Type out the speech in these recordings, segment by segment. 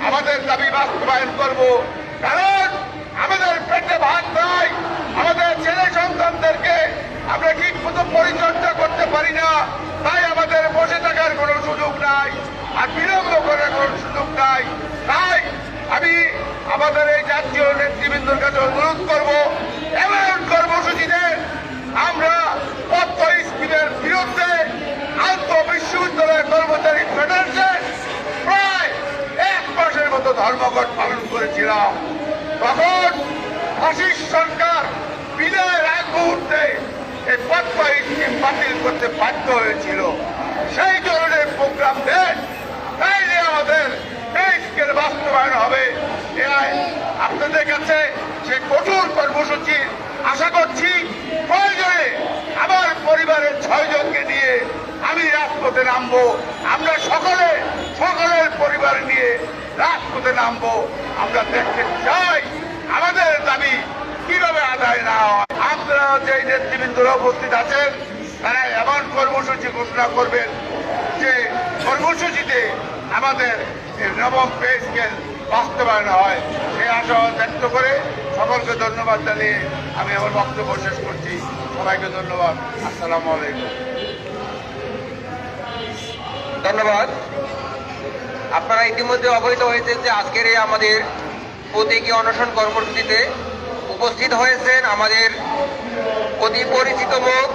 আমাদের দাবি বাস্তবায়ন করব। কারণ আমাদের পেটে ভাত নাই, আমাদের ছেলে সন্তানদেরকে আমরা ঠিক মতো পরিচর্যা করতে পারি না, তাই আমাদের বসে থাকার কোনো সুযোগ নাই, আর বিলম্ব করার কোনো সুযোগ নাই। তাই আমি আমাদের এই জাতীয় নেতৃবৃন্দর কাছে অনুরোধ করব, এমন কর্মসূচিতে আমরা পদ্ম স্কিমের বিরুদ্ধে আন্তঃ বিশ্ববিদ্যালয় কর্মচারী ফেডারেশন প্রায় 1 মাসের মতো ধর্মঘট পালন করেছিলাম। তখন ফাসিস্ট সরকার বিদায়ের এক মুহূর্তে এই পদ্ম স্কিম বাতিল করতে বাধ্য হয়েছিল। সেই ধরনের প্রোগ্রাম দেন, তাইলে আমাদের এই স্কিমের বাস্তবায়ন হবে। আপনাদের কাছে সেই কঠোর কর্মসূচি আশা করছি। প্রয়োজনে আমার পরিবারের 6 জনকে নিয়ে আমি রাজপথে নামবো। আমরা সকলের পরিবার নিয়ে রাজপথে নামবো। আমরা দেখতে চাই আমাদের দাবি কিভাবে আদায় না হয়। আপনারা যে নেতৃবৃন্দরা উপস্থিত আছেন, তারা এমন কর্মসূচি ঘোষণা করবেন যে কর্মসূচিতে আমাদের নবম পে স্কেল বাস্তবায়ন হয়। সেই আশা ব্যক্ত করে সকলকে ধন্যবাদ জানিয়ে আমি আমার বক্তব্য শেষ করছি। সবাইকে ধন্যবাদ। আসসালামু আলাইকুম। ধন্যবাদ। আপনারা ইতিমধ্যে অবহিত হয়েছেন যে আজকের এই আমাদের প্রতীকী অনশন কর্মসূচিতে উপস্থিত হয়েছেন আমাদের অতি পরিচিত মুখ,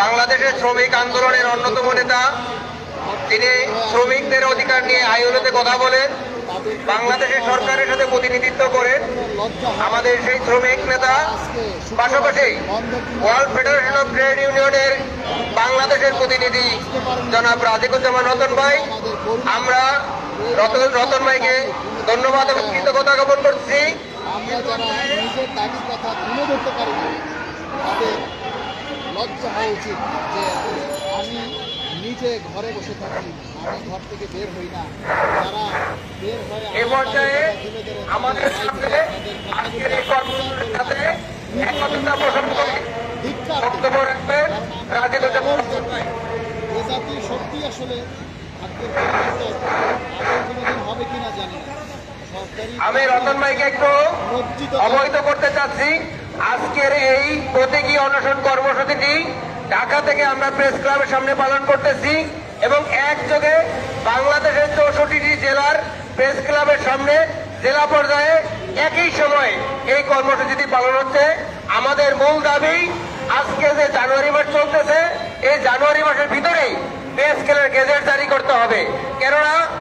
বাংলাদেশের শ্রমিক আন্দোলনের অন্যতম নেতা। তিনি শ্রমিকদের অধিকার নিয়ে আইওএলতে কথা বলেন, বাংলাদেশের সরকারের সাথে প্রতিনিধিত্ব করেন। আমাদের সেই শ্রমিক নেতা পাশাপাশি ওয়ার্ল্ড ফেডারেশন অফ ট্রেড ইউনিয়নের বাংলাদেশের প্রতিনিধি জনাব রাজিকুজ্জামান রতন ভাই। আমরা রতন ভাইকে ধন্যবাদ এবং কৃতজ্ঞতা জ্ঞাপন করছি। আমরা যারা নিজের দাবির কথা তুলে ধরতে পারি না, তাদের লজ্জা হওয়া উচিত যে আমি নিজে ঘরে বসে থাকি, আমি ঘর থেকে বের হই না। যারা বের হয়ে এই পর্যায়ে আমাদের সাথে আজকের এই কর্মসূচির সাথে একত্রতা পোষণ করে বক্তব্য রাখবেন রাজিকুজ্জামান রতন ভাই। এ জাতি সত্যি আসলে ভাগ্যের পরিবর্তন আবার কোনোদিন হবে কিনা জানি না। আমি রতন ভাইকে একটু অবহিত করতে চাচ্ছি, আজকের এই প্রতীকী অনশন কর্মসূচিটি ঢাকা থেকে আমরা প্রেস ক্লাবের সামনে পালন করতেছি এবং একযোগে বাংলাদেশের 64টি জেলার প্রেস ক্লাবের সামনে জেলা পর্যায়ে একই সময় এই কর্মসূচিটি পালন হচ্ছে। আমাদের মূল দাবি, আজকে যে জানুয়ারি মাস চলতেছে, এই জানুয়ারি মাসের ভিতরেই পে স্কেলের গেজেট জারি করতে হবে। কেননা